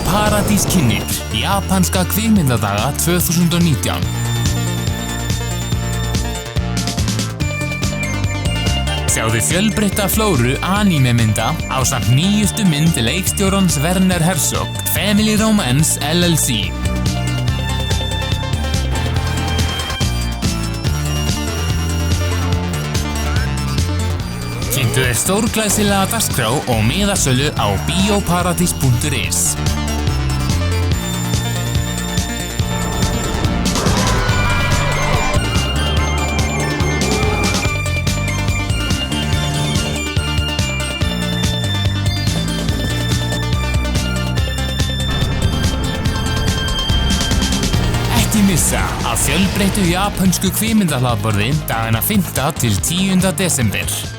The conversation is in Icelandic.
Paradís kynnir japanska kvikmyndadaga 2019. Sjáðu fjölbreytta flóru anime-mynda ásamt nýjustu mynd leikstjórans Werner Herzog, Family Romance LLC. Kynntu þér stórglæsilega dagskrá og miðasölu á bioparadís.is. Ekki missa af fjölbreyttu japönsku kvikmyndahlaðborði dagana 5. til 10. desember.